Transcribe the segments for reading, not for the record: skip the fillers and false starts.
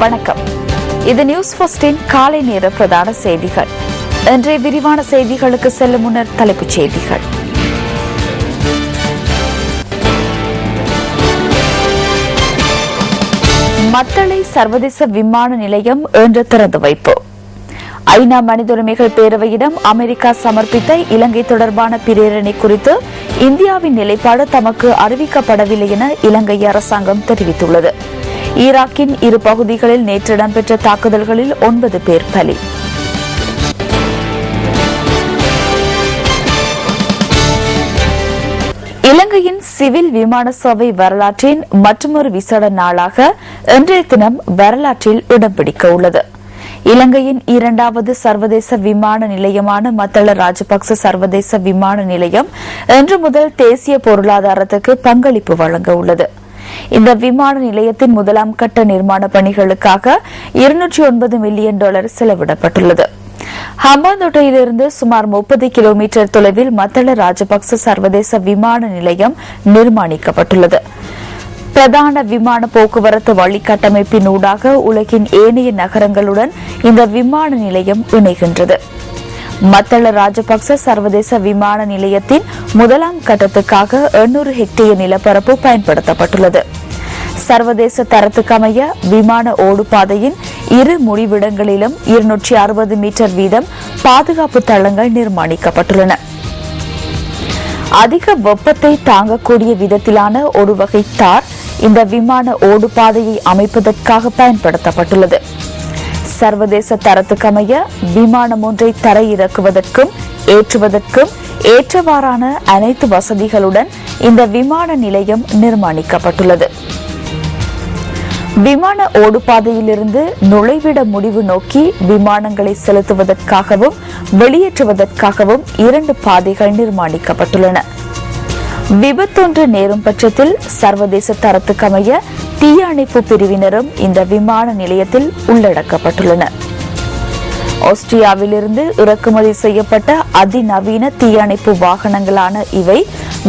வணக்கம். இது நியூஸ் ஃபர்ஸ்டின் காலை நேர பிரதான செய்திகள். இன்றைய விரிவான செய்திகளுக்கு செல்லும் முன்னர் தலைப்புச் செய்திகள். மத்தளை சர்வதேச விமான நிலையம் இன்று திறந்து வைப்பு. ஐநா மனித உரிமைகள் பேரவையிடம் அமெரிக்கா சமர்ப்பித்த இலங்கை தொடர்பான பிரேரணை குறித்து இந்தியாவின் நிலைப்பாடு தமக்கு அறிவிக்கப்படவில்லை என இலங்கை அரசாங்கம் தெரிவித்துள்ளது. ஈராக்கின் இரு பகுதிகளில் நேற்று இடம்பெற்ற தாக்குதல்களில் 9 பேர் பலி. இலங்கையின் சிவில் விமான சேவை வரலாற்றின் மற்றொரு விசேட நாளாக இன்றைய தினம் வரலாற்றில் இடம் பிடிக்க உள்ளது. இலங்கையின் 2வது சர்வதேச விமான நிலையமான மத்தள ராஜபக்ச சர்வதேச விமான நிலையம் இன்று முதல் தேசிய பொருளாதாரத்துக்கு பங்களிப்பு வழங்க உள்ளது. இந்த விமான நிலையத்தின் முதலாம் கட்ட நிர்மாண பணிகளுக்காக $209 மில்லியன் செலவிடப்பட்டுள்ளது. ஹம்பாந்தோட்டையிலிருந்து சுமார் 30 கிலோமீட்டர் தொலைவில் மத்தள ராஜபக்ச சர்வதேச விமான நிலையம் நிர்மாணிக்கப்பட்டுள்ளது. பிரதான விமான போக்குவரத்து வழிகட்டமைப்பினூடாக உலகின் ஏனைய நகரங்களுடன் இந்த விமான நிலையம் இணைகின்றது. மத்தள ராஜபக்ச சர்வதேச விமான நிலையத்தின் முதலாம் கட்டத்துக்காக 800 ஹெக்டேயர் நிலப்பரப்பு பயன்படுத்தப்பட்டுள்ளது. சர்வதேச தரத்துக்கமைய விமான ஓடுபாதையின் இரு முடிவிடங்களிலும் 260 மீட்டர் வீதம் பாதுகாப்பு தளங்கள் நிர்மாணிக்கப்பட்டுள்ளன. அதிக வெப்பத்தை தாங்கக்கூடிய விதத்திலான ஒரு வகை தார் இந்த விமான ஓடுபாதையை அமைப்பதற்காக பயன்படுத்தப்பட்டுள்ளது. சர்வதேச தரத்துக்கமைய விமானம் ஒன்றை தரையிறக்குவதற்கும் ஏற்றுவதற்கும் ஏற்றவாறான அனைத்து வசதிகளுடன் இந்த விமான நிலையம் நிர்மாணிக்கப்பட்டுள்ளது. விமான ஓடுபாதையிலிருந்து நுழைவிட முடிவு நோக்கி விமானங்களை செலுத்துவதற்காகவும் வெளியேற்றுவதற்காகவும் 2 பாதைகள் நிர்மாணிக்கப்பட்டுள்ளன. விபத்தொன்று நேரும் பட்சத்தில் சர்வதேச தரத்துக்கமைய தீயணைப்பு பிரிவினரும் இந்த விமான நிலையத்தில் உள்ளடக்கப்பட்டுள்ளனர். ஆஸ்திரியாவிலிருந்து இறக்குமதி செய்யப்பட்ட அதிநவீன தீயணைப்பு வாகனங்களான இவை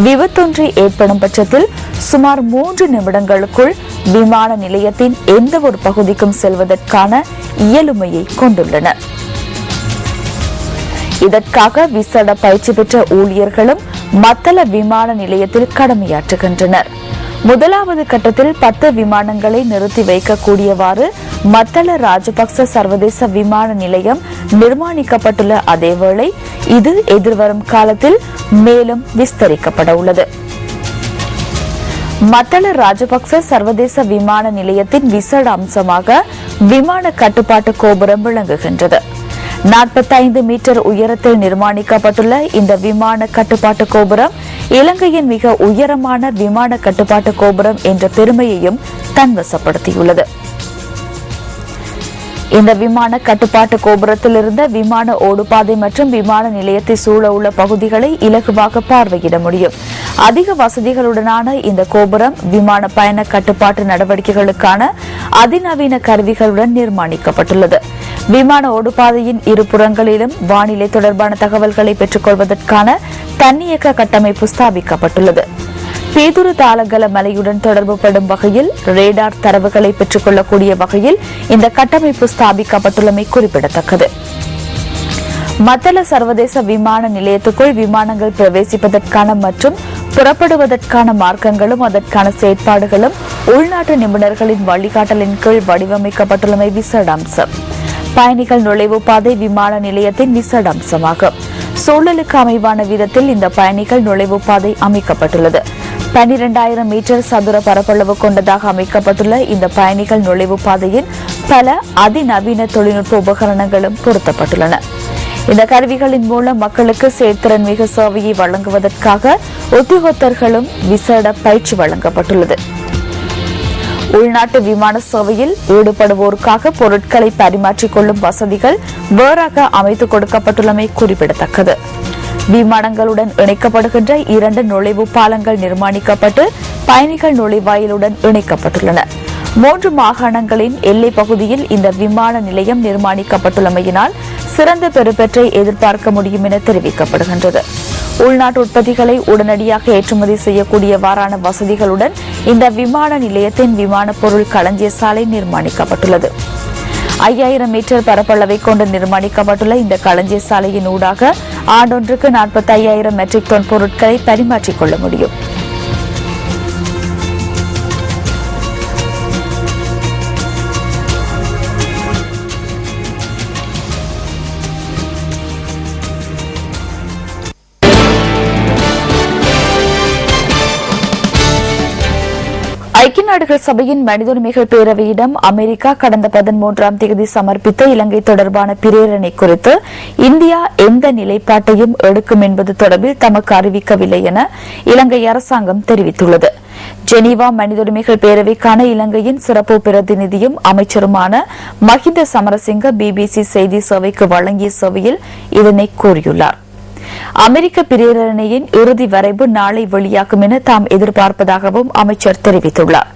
விபத்தொன்று ஏற்படும் பட்சத்தில் சுமார் 3 நிமிடங்களுக்குள் விமான நிலையத்தின் எந்த ஒரு பகுதிக்கும் செல்வதற்கான இயலுமையை கொண்டுள்ளன. இதற்காக விசேட பயிற்சி பெற்ற ஊழியர்களும் மத்தள விமான நிலையத்தில் கடமையாற்றுகின்றனர். முதலாவது கட்டத்தில் 10 விமானங்களை நிறுத்தி வைக்கக்கூடியவாறு மத்தள ராஜபக்ச சர்வதேச விமான நிலையம் நிர்மாணிக்கப்பட்டுள்ள அதேவேளை இது எதிர்வரும் காலத்தில் மேலும் விஸ்தரிக்கப்பட உள்ளது. மத்தள ராஜபக்ச சர்வதேச விமான நிலையத்தின் விசேட அம்சமாக விமான கட்டுப்பாட்டு கோபுரம் விளங்குகின்றது. 45 மீட்டர் உயரத்தில் நிர்மாணிக்கப்பட்டுள்ள இந்த விமான கட்டுப்பாட்டு கோபுரம் இலங்கையின் மிக உயரமான விமான கட்டுப்பாட்டு கோபுரம் என்ற பெருமையையும் தன்வசப்படுத்தியுள்ளது. இந்த விமான கட்டுப்பாட்டு கோபுரத்திலிருந்த விமான ஓடுபாதை மற்றும் விமான நிலையத்தை சூழ உள்ள பகுதிகளை இலகுவாக பார்வையிட முடியும். அதிக வசதிகளுடனான இந்த கோபுரம் விமான பயண கட்டுப்பாட்டு நடவடிக்கைகளுக்கான அதிநவீன கருவிகளுடன் நிர்மாணிக்கப்பட்டுள்ளது. விமான ஓடுபாதையின் இரு புறங்களிலும் வானிலை தொடர்பான தகவல்களை பெற்றுக் கொள்வதற்கான தன்னியக்க கட்டமைப்பு ஸ்தாபிக்கப்பட்டுள்ளது. பேதுரு தாளகல மலையுடன் தொடர்புபடும் வகையில் ரேடார் தரவுகளை பெற்றுக் கொள்ளக்கூடிய வகையில் இந்த கட்டமைப்பு ஸ்தாபிக்கப்பட்டுள்ளமை குறிப்பிடத்தக்கது. மத்தள சர்வதேச விமான நிலையத்துக்குள் விமானங்கள் பிரவேசிப்பதற்கான மற்றும் புறப்படுவதற்கான மார்க்கங்களும் அதற்கான செயற்பாடுகளும் உள்நாட்டு நிபுணர்களின் வழிகாட்டலின் கீழ் வடிவமைக்கப்பட்டுள்ளமை விசேட அம்சம். பயணிகள் நுழைவு பாதை விமான நிலையத்தின் விசேட அம்சமாகும். சூழலுக்கு அமைவான விதத்தில் இந்த பயணிகள் நுழைவு பாதை அமைக்கப்பட்டுள்ளது. 12,000 மீட்டர் சதுர பரப்பளவு கொண்டதாக அமைக்கப்பட்டுள்ள இந்த பயணிகள் நுழைவு பாதையின் பல அதிநவீன தொழில்நுட்ப உபகரணங்களும் பொருத்தப்பட்டுள்ளன. இந்த கருவிகளின் மூலம் மக்களுக்கு செயற்திறன் மிகு சேவையை வழங்குவதற்காக உத்தியோகத்தர்களும் விசேட பயிற்சி வழங்கப்பட்டுள்ளது. உள்நாட்டு விமான சேவையில் ஈடுபடுவோருக்காக பொருட்களை பரிமாற்றிக் கொள்ளும் வசதிகள் வேறாக அமைத்துக் கொடுக்கப்பட்டுள்ளமை குறிப்பிடத்தக்கது. விமானங்களுடன் இணைக்கப்படுகின்ற 2 நுழைவு பாலங்கள் நிர்மாணிக்கப்பட்டு பயணிகள் நுழைவாயிலுடன் இணைக்கப்பட்டுள்ளன. 3 மாகாணங்களின் எல்லை பகுதியில் இந்த விமான நிலையம் நிர்மாணிக்கப்பட்டுள்ளமையினால் சிறந்த பெறுபேற்றை எதிர்பார்க்க முடியும் என தெரிவிக்கப்படுகின்றது. உள்நாட்டு உற்பத்திகளை உடனடியாக ஏற்றுமதி செய்யக்கூடியவாறான வசதிகளுடன் இந்த விமான நிலையத்தின் விமான பொருள் களஞ்சிய சாலை நிர்மாணிக்கப்பட்டுள்ளது. 5000 மீட்டர் பரப்பளவை கொண்டு நிர்மாணிக்கப்பட்டுள்ள இந்த களஞ்சிய சாலையின் ஊடாக ஆண்டொன்றுக்கு 45,000 மெட்ரிக் டன் பொருட்களை பரிமாற்றிக் கொள்ள முடியும். ஐக்கிய நாடுகள் சபையின் மனித உரிமைகள் பேரவையிடம் அமெரிக்கா கடந்த 13ஆம் தேதி சமர்ப்பித்த இலங்கை தொடர்பான பிரேரணை குறித்து இந்தியா எந்த நிலைப்பாட்டையும் எடுக்கும் என்பது தொடர்பில் தமக்கு அறிவிக்கவில்லை என இலங்கை அரசாங்கம் தெரிவித்துள்ளது. ஜெனீவா மனித உரிமைகள் பேரவைக்கான இலங்கையின் சிறப்பு பிரதிநிதியும் அமைச்சருமான மஹிந்த சமரசிங்க பிபிசி செய்தி சேவைக்கு வழங்கிய சேவையில் இதனை கூறியுள்ளார். அமெரிக்க பிரேரணையின் இறுதி வரைவு நாளை வெளியாகும் என தாம் எதிர்பார்ப்பதாகவும் அமைச்சர் தெரிவித்துள்ளார்.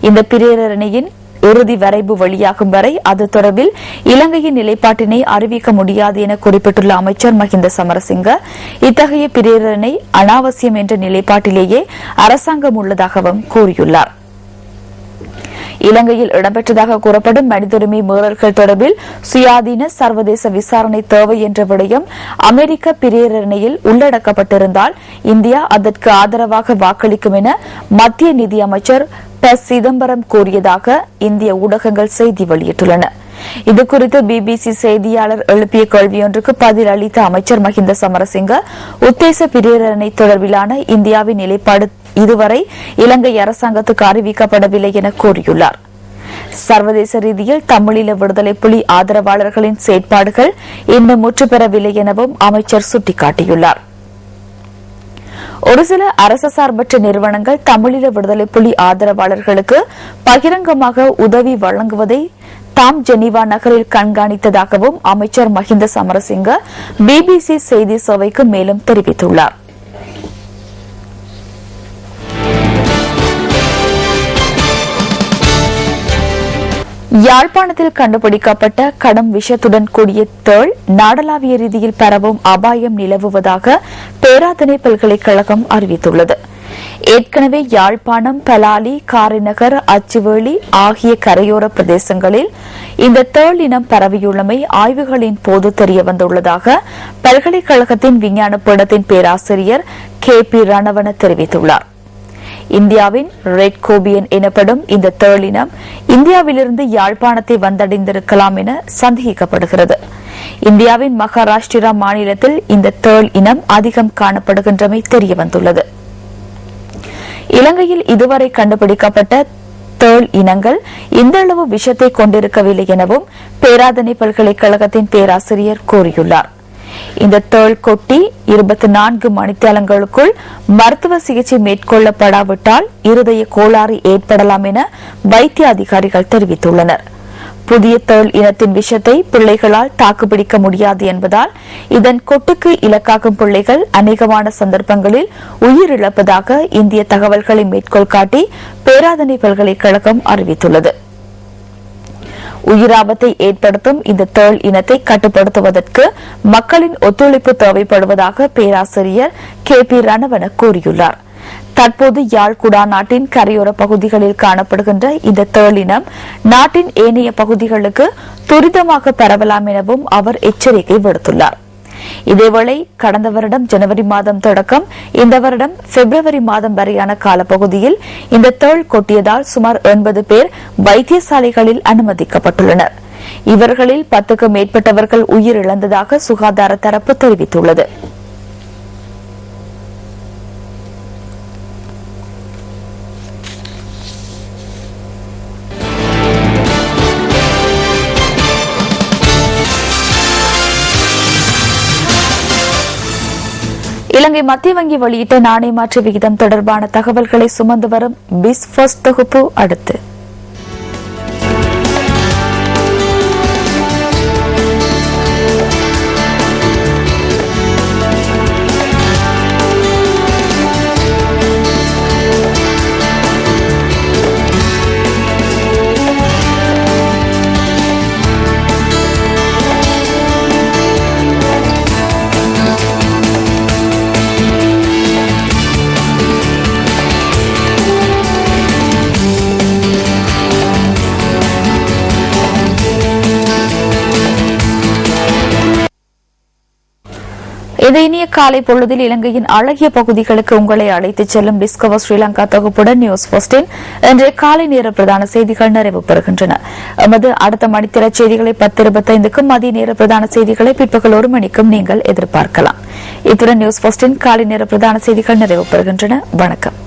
இந்த பிரேரணையின் இறுதி வரைவு வெளியாகும் வரை அது தொடர்பில் இலங்கையின் நிலைப்பாட்டினை அறிவிக்க முடியாது என குறிப்பிட்டுள்ள அமைச்சர் மஹிந்த சமரசிங்க இத்தகைய பிரேரணை அனாவசியம் என்ற நிலைப்பாட்டிலேயே அரசாங்கம் உள்ளதாகவும் கூறியுள்ளார். இலங்கையில் இடம்பெற்றதாக கூறப்படும் மனித உரிமை மீறல்கள் தொடர்பில் சுயாதீன சர்வதேச விசாரணை தேவை என்ற விடயம் அமெரிக்க பிரேரணையில் உள்ளடக்கப்பட்டிருந்தால் இந்தியா அதற்கு ஆதரவாக வாக்களிக்கும் என மத்திய நிதியமைச்சர் ப. சிதம்பரம் கூறியதாக இந்திய ஊடகங்கள் செய்தி வெளியிட்டுள்ளன. இதுகுறித்து பிபிசி செய்தியாளர் எழுப்பிய கேள்வியொன்றுக்கு பதில் அளித்த அமைச்சர் மஹிந்த சமரசிங்க உத்தேச பிரேரணை தொடர்பிலான இந்தியாவின் நிலைப்பாடு இதுவரை இலங்கை அரசாங்கத்துக்கு அறிவிக்கப்படவில்லை என கூறியுள்ளார். சர்வதேச ரீதியில் தமிழீழ விடுதலை புலி ஆதரவாளர்களின் செயற்பாடுகள் இன்னும் முற்றுப்பெறவில்லை எனவும் அமைச்சர் சுட்டிக்காட்டியுள்ளார். ஒரு சில அரசு சார்பற்ற நிறுவனங்கள் தமிழீழ விடுதலை புலி ஆதரவாளர்களுக்கு பகிரங்கமாக உதவி வழங்குவதை தாம் ஜெனீவா நகரில் கண்காணித்ததாகவும் அமைச்சர் மஹிந்த சமரசிங்க பிபிசி செய்தி சேவைக்கு மேலும் தெரிவித்துள்ளார். யாழ்ப்பாணத்தில் கண்டுபிடிக்கப்பட்ட கடும் விஷத்துடன் கூடிய தேள் நாடளாவிய ரீதியில் பரவும் அபாயம் நிலவுவதாக பேராதனை பல்கலைக்கழகம் அறிவித்துள்ளது. ஏற்கனவே யாழ்ப்பாணம், பலாலி, காரைநகர், அச்சுவேலி ஆகிய கரையோர பிரதேசங்களில் இந்த தேள் இனம் பரவியுள்ளமை ஆய்வுகளின் போது தெரியவந்துள்ளதாக பல்கலைக்கழகத்தின் விஞ்ஞான பீடத்தின் பேராசிரியர் கே.பி. ரணவன தெரிவித்துள்ளார். இந்தியாவின் ரெட் கோபியன் எனப்படும் இந்த தேளினம் இந்தியாவிலிருந்து யாழ்ப்பாணத்தை வந்தடைந்திருக்கலாம் என சந்தேகிக்கப்படுகிறது. இந்தியாவின் மகாராஷ்டிரா மாநிலத்தில் இந்த தேள் இனம் அதிகம் காணப்படுகின்றமை தெரியவந்துள்ளது. இலங்கையில் இதுவரை கண்டுபிடிக்கப்பட்ட தேள் இனங்கள் இந்த அளவு விஷத்தை கொண்டிருக்கவில்லை எனவும் பேராதனை பல்கலைக்கழகத்தின் பேராசிரியர் கூறியுள்ளார். இந்த தேள் கொட்டி 24 மணித்தியாலங்களுக்குள் மருத்துவ சிகிச்சை மேற்கொள்ளப்படாவிட்டால் இருதய கோளாறு ஏற்படலாம் என வைத்திய அதிகாரிகள் தெரிவித்துள்ளனர். புதிய தேள் இனத்தின் விஷத்தை பிள்ளைகளால் தாக்குப்பிடிக்க முடியாது என்பதால் இதன் கொட்டுக்கு இலக்காகும் பிள்ளைகள் அநேகமான சந்தர்ப்பங்களில் உயிரிழப்பதாக இந்திய தகவல்களை மேற்கோள் காட்டி பேராதனை பல்கலைக்கழகம் அறிவித்துள்ளது. உயிராபத்தை ஏற்படுத்தும் இந்த தேள் இனத்தை கட்டுப்படுத்துவதற்கு மக்களின் ஒத்துழைப்பு தேவைப்படுவதாக பேராசிரியர் கே.பி. ரணவன கூறியுள்ளார். தற்போது யாழ் குடாநாட்டின் கரையோர பகுதிகளில் காணப்படுகின்ற இந்த தேள் இனம் நாட்டின் ஏனைய பகுதிகளுக்கு துரிதமாக பரவலாம் எனவும் அவர் எச்சரிக்கை விடுத்துள்ளார். இதேவேளை கடந்த வருடம் ஜனவரி மாதம் தொடக்கம் இந்த வருடம் பிப்ரவரி மாதம் வரையான காலப்பகுதியில் இந்த தேள் கொட்டியதால் சுமார் 80 பேர் வைத்தியசாலைகளில் அனுமதிக்கப்பட்டுள்ளனர். இவர்களில் 10க்கும் மேற்பட்டவர்கள் உயிரிழந்ததாக சுகாதார தரப்பு தெரிவித்துள்ளது. இலங்கை மத்திய வங்கி வெளியிட்ட நாணய மாற்று விகிதம் தொடர்பான தகவல்களை சுமந்து வரும் பிஸ் ஃபர்ஸ்ட் தொகுப்பு அடுத்து. இந்த இனிய காலை பொழுதில் இலங்கையின் அழகிய பகுதிகளுக்கு உங்களை அழைத்துச் செல்லும் டிஸ்கவர் ஸ்ரீலங்கா தொகுப்புடன் நியூஸ் போஸ்டின் இன்றைய காலை நேர பிரதான செய்திகள் நிறைவு பெறுகின்றன. எமது அடுத்த மணித்திர செய்திகளை 10:25க்கும் மதிய நேர பிரதான செய்திகளை பிற்பகல் 1 மணிக்கும் நீங்கள் எதிர்பார்க்கலாம். இத்துடன் நியூஸ் போஸ்டின் காலை நேர பிரதான செய்திகள் நிறைவு பெறுகின்றன. வணக்கம்.